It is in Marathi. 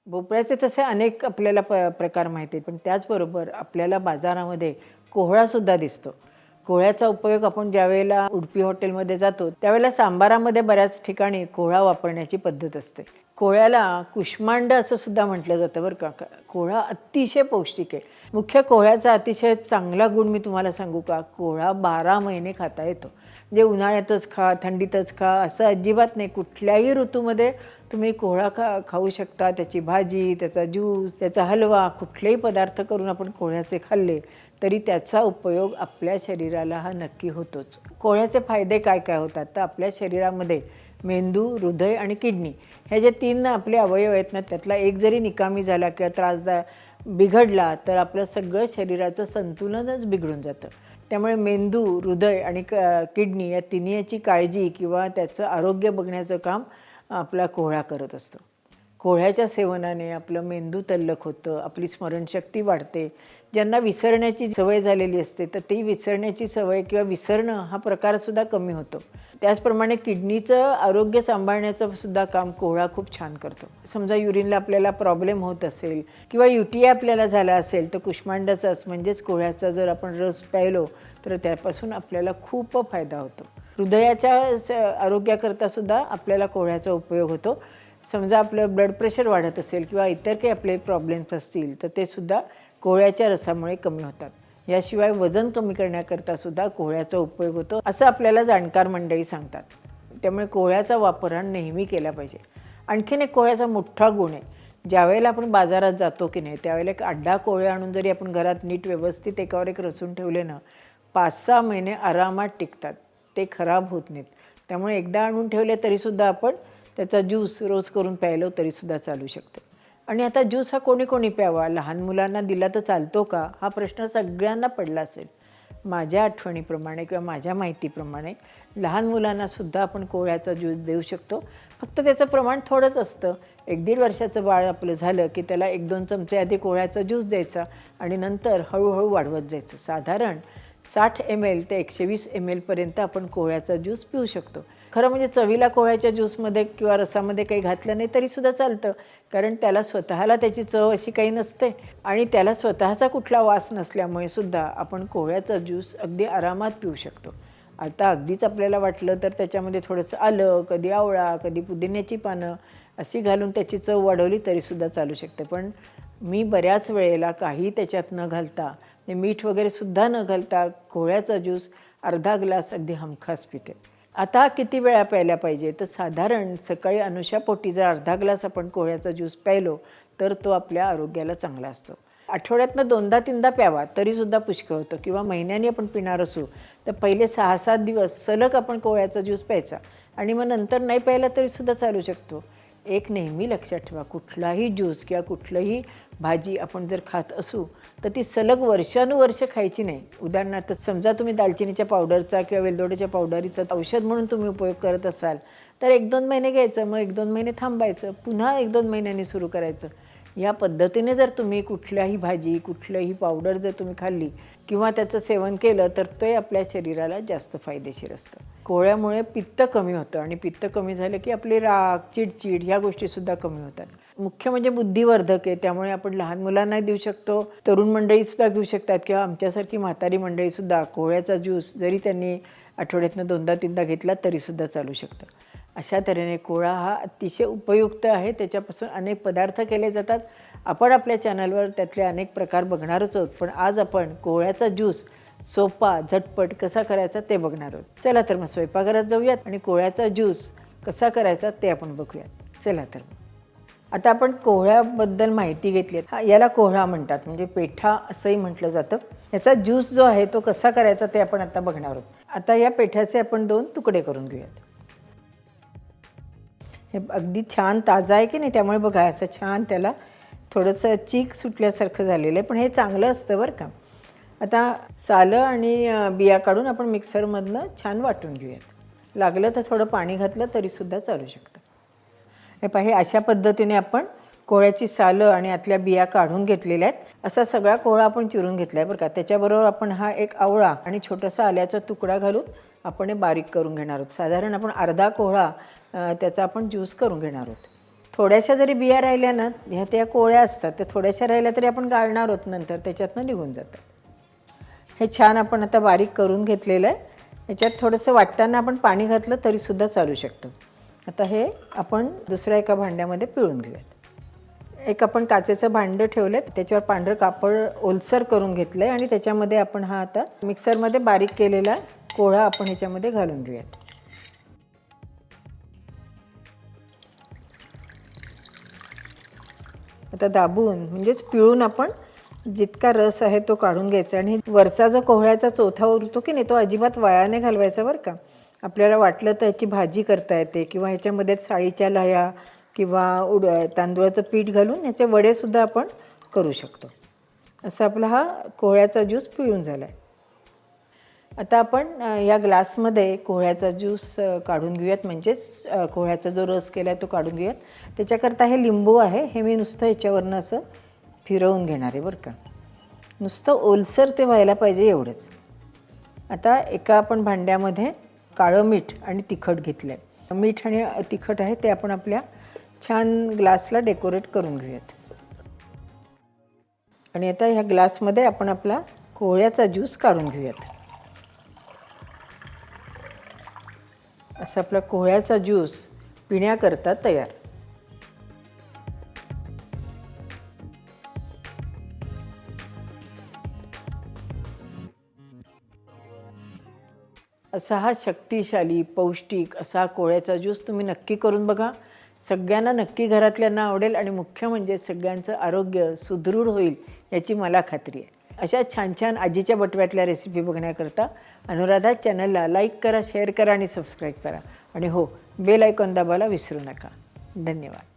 भोपळ्याचे तसे अनेक आपल्याला प्रकार माहिती आहेत, पण त्याचबरोबर आपल्याला बाजारामध्ये कोहळासुद्धा दिसतो. कोहळ्याचा उपयोग आपण ज्यावेळेला उडपी हॉटेलमध्ये जातो त्यावेळेला सांबारामध्ये बऱ्याच ठिकाणी कोहळा वापरण्याची पद्धत असते. कोहळ्याला कुष्मांड असं सुद्धा म्हटलं जातं बरं का. कोहळा अतिशय पौष्टिक आहे. मुख्य कोहळ्याचा अतिशय चांगला गुण मी तुम्हाला सांगू का, कोहळा 12 महिने खाता येतो. म्हणजे उन्हाळ्यातच खा, थंडीतच खा असं अजिबात नाही. कुठल्याही ऋतूमध्ये तुम्ही कोहळा खाऊ शकता. त्याची भाजी, त्याचा ज्यूस, त्याचा हलवा, कुठलेही पदार्थ करून आपण कोहळ्याचे खाल्ले तरी त्याचा उपयोग आपल्या शरीराला हा नक्की होतोच. कोहळ्याचे फायदे काय काय होतात तर आपल्या शरीरामध्ये मेंदू, हृदय आणि किडनी हे जे 3 आपले अवयव आहेत ना, त्यातला एक जरी निकामी झाला किंवा बिघडला तर आपलं सगळं शरीराचं संतुलनच बिघडून जातं. त्यामुळे मेंदू, हृदय आणि किडनी या तिन्हीची काळजी किंवा त्याचं आरोग्य बघण्याचं काम आपला कोहळा करत असतो. कोहळ्याच्या सेवनाने आपलं मेंदू तल्लख होतं, आपली स्मरणशक्ती वाढते. ज्यांना विसरण्याची सवय झालेली असते तर ती विसरण्याची सवय किंवा विसरणं हा प्रकारसुद्धा कमी होतो. त्याचप्रमाणे किडनीचं आरोग्य सांभाळण्याचं सुद्धा काम कोहळा खूप छान करतो. समजा युरिनला आपल्याला प्रॉब्लेम होत असेल किंवा UTI आपल्याला झाला असेल तर कुष्मांडाचाच म्हणजेच कोहळ्याचा जर आपण रस प्यायलो तर त्यापासून आपल्याला खूप फायदा होतो. हृदयाच्या आरोग्याकरता सुद्धा आपल्याला कोहळ्याचा उपयोग होतो. समजा आपलं ब्लड प्रेशर वाढत असेल किंवा इतर काही आपले प्रॉब्लेम्स असतील तर ते सुद्धा कोहळ्याच्या रसामुळे कमी होतात. याशिवाय वजन कमी करण्याकरता सुद्धा कोहळ्याचा उपयोग होतो असं आपल्याला जाणकार मंडळी सांगतात. त्यामुळे कोहळ्याचा वापर हा नेहमी केला पाहिजे. आणखीन एक कोहळ्याचा मोठा गुण आहे, ज्यावेळेला आपण बाजारात जातो की नाही त्यावेळेला एक अड्डा कोहळे आणून जरी आपण घरात नीट व्यवस्थित एकावर एक रचून ठेवले ना 5-6 महिने आरामात टिकतात. ते खराब होत नाहीत. त्यामुळे एकदा आणून ठेवले तरीसुद्धा आपण त्याचा ज्यूस रोज करून प्यायलो तरीसुद्धा चालू शकतो. आणि आता ज्यूस हा कोणी प्यावा, लहान मुलांना दिला तर चालतो का हा प्रश्न सगळ्यांना पडला असेल. माझ्या आठवणीप्रमाणे किंवा माझ्या माहितीप्रमाणे लहान मुलांनासुद्धा आपण कोहळ्याचा ज्यूस देऊ शकतो. फक्त त्याचं प्रमाण थोडंच असतं. 1-1.5 वर्षाचं बाळ आपलं झालं की त्याला 1-2 चमचे आधी कोहळ्याचा ज्यूस द्यायचा आणि नंतर हळूहळू वाढवत जायचं. साधारण 60 ml ते 120 ml पर्यंत आपण कोहळ्याचा ज्यूस पिऊ शकतो. खरं म्हणजे चवीला कोहळ्याच्या ज्यूसमध्ये किंवा रसामध्ये काही घातलं नाही तरीसुद्धा चालतं, कारण त्याला स्वतःला त्याची चव अशी काही नसते आणि त्याला स्वतःचा कुठला वास नसल्यामुळे सुद्धा आपण कोहळ्याचा ज्यूस अगदी आरामात पिऊ शकतो. आता अगदीच आपल्याला वाटलं तर त्याच्यामध्ये थोडंसं आलं, कधी आवळा, कधी पुदिन्याची पानं अशी घालून त्याची चव वाढवली तरीसुद्धा चालू शकते. पण मी बऱ्याच वेळेला काही त्याच्यात न घालता मीठ वगैरे सुद्धा न घालता कोहळ्याचा ज्यूस अर्धा ग्लास अगदी हमखास पिते. आता किती वेळा प्यायला पाहिजे तर साधारण सकाळी अनुशापोटी जर अर्धा ग्लास आपण कोहळ्याचा ज्यूस प्यायलो तर तो आपल्या आरोग्याला चांगला असतो. आठवड्यातनं 2दा-3दा प्यावा तरीसुद्धा पुष्कळ होतं. किंवा महिन्यानी आपण पिणार असू तर पहिले 6-7 दिवस सलग आपण कोहळ्याचा ज्यूस प्यायचा आणि मग नंतर नाही प्यायला तरीसुद्धा चालू शकतो. एक नेहमी लक्षात ठेवा, कुठलाही ज्यूस किंवा कुठलंही भाजी आपण जर खात असू तर ती सलग वर्षानुवर्ष खायची नाही. उदाहरणार्थ समजा तुम्ही दालचिनीच्या पावडरचा किंवा वेलदोड्याच्या पावडरीचा औषध म्हणून तुम्ही उपयोग करत असाल तर 1-2 महिने घ्यायचं, मग 1-2 महिने थांबायचं, पुन्हा 1-2 महिन्यांनी सुरू करायचं. या पद्धतीने जर तुम्ही कुठल्याही भाजी, कुठलंही पावडर जर तुम्ही खाल्ली किंवा त्याचं सेवन केलं तर ते आपल्या शरीराला जास्त फायदेशीर असतं. कोहळ्यामुळे पित्त कमी होतं आणि पित्त कमी झालं की आपली राग, चिडचिड ह्या गोष्टीसुद्धा कमी होतात. मुख्य म्हणजे बुद्धिवर्धक आहे, त्यामुळे आपण लहान मुलांना देऊ शकतो, तरुण मंडळीसुद्धा घेऊ शकतात किंवा आमच्यासारखी म्हातारी मंडळीसुद्धा कोहळ्याचा ज्यूस जरी त्यांनी आठवड्यातनं 2दा-3दा घेतला तरीसुद्धा चालू शकतं. अशा तऱ्हेने कोहळा हा अतिशय उपयुक्त आहे. त्याच्यापासून अनेक पदार्थ केले जातात. आपण आपल्या चॅनलवर त्यातले अनेक प्रकार बघणारच आहोत, पण आज आपण कोहळ्याचा ज्यूस सोपा झटपट कसा करायचा ते बघणार आहोत. चला तर मग स्वयंपाकघरात जाऊयात आणि कोहळ्याचा ज्यूस कसा करायचा ते आपण बघूयात. चला तर आता आपण कोहळ्याबद्दल माहिती घेतली. याला कोहळा म्हणतात, म्हणजे पेठा असंही म्हटलं जातं. याचा ज्यूस जो आहे तो कसा करायचा ते आपण आता बघणार आहोत. आता या पेठ्याचे आपण 2 तुकडे करून घेऊयात. हे अगदी छान ताजा आहे की नाही, त्यामुळे बघा असं छान त्याला थोडंसं चीक सुटल्यासारखं झालेलं आहे, पण हे चांगलं असतं बरं का. आता सालं आणि बिया काढून आपण मिक्सरमधनं छान वाटून घेऊयात. लागलं तर थोडं पाणी घातलं तरीसुद्धा चालू शकतं. हे पाहे अशा पद्धतीने आपण कोहळ्याची सालं आणि आतल्या बिया काढून घेतलेल्या आहेत. असा सगळा कोहळा आपण चिरून घेतला आहे बरं का. त्याच्याबरोबर आपण हा एक आवळा आणि छोटासा आल्याचा तुकडा घालून आपण हे बारीक करून घेणार आहोत. साधारण आपण अर्धा कोहळा त्याचा आपण ज्यूस करून घेणार आहोत. थोड्याशा जरी बिया राहिल्या ना, ह्या त्या कोवळ्या असतात, त्या थोड्याशा राहिल्या तरी आपण गाळणार आहोत नंतर, त्याच्यातनं निघून जातात. हे छान आपण आता बारीक करून घेतलेलं आहे. याच्यात थोडंसं वाटताना आपण पाणी घातलं तरीसुद्धा चालू शकतं. आता हे आपण दुसऱ्या एका भांड्यामध्ये पिळून घेऊयात. एक आपण काचेचं भांडं ठेवलं आहे, त्याच्यावर पांढरं कापड ओलसर करून घेतलं आहे आणि त्याच्यामध्ये आपण हा आता मिक्सरमध्ये बारीक केलेला कोळा आपण ह्याच्यामध्ये घालून घेऊयात. आता दाबून म्हणजेच पिळून आपण जितका रस आहे तो काढून घ्यायचा आणि वरचा जो कोहळ्याचा चोथा उरतो की नाही, तो अजिबात वाया नाही घालवायचा बरं का. आपल्याला वाटलं तर याची भाजी करता येते किंवा ह्याच्यामध्ये साळीच्या लाह्या किंवा तांदूळाचं पीठ घालून ह्याचे वडेसुद्धा आपण करू शकतो. असं आपला हा कोहळ्याचा ज्यूस पिळून झाला आहे. आता आपण या ग्लासमध्ये कोहळ्याचा ज्यूस काढून घेऊयात, म्हणजेच कोहळ्याचा जो रस केला आहे तो काढून घेऊयात. त्याच्याकरता हे लिंबू आहे, हे मी नुसतं ह्याच्यावरनं असं फिरवून घेणार आहे बरं का. नुसतं ओलसर ते व्हायला पाहिजे एवढंच. आता एका आपण भांड्यामध्ये काळं मीठ आणि तिखट घेतलं आहे. मीठ आणि तिखट आहे ते आपण आपल्या छान ग्लासला डेकोरेट करून घेऊयात. आणि आता ह्या ग्लासमध्ये आपण आपला कोहळ्याचा ज्यूस काढून घेऊयात. असा आपला कोहळ्याचा ज्यूस पिण्याकरता तयार. असा हा शक्तिशाली पौष्टिक असा कोहळ्याचा ज्यूस तुम्ही नक्की करून बघा. सगळ्यांना नक्की घरातल्यांना आवडेल आणि मुख्य म्हणजे सगळ्यांचं आरोग्य सुदृढ होईल याची मला खात्री आहे. अशा छान छान आजीच्या बटव्यातल्या रेसिपी बघण्याकरता अनुराधा चॅनलला लाईक करा, शेअर करा आणि सबस्क्राईब करा. आणि हो, बेल आयकॉन दाबायला विसरू नका. धन्यवाद.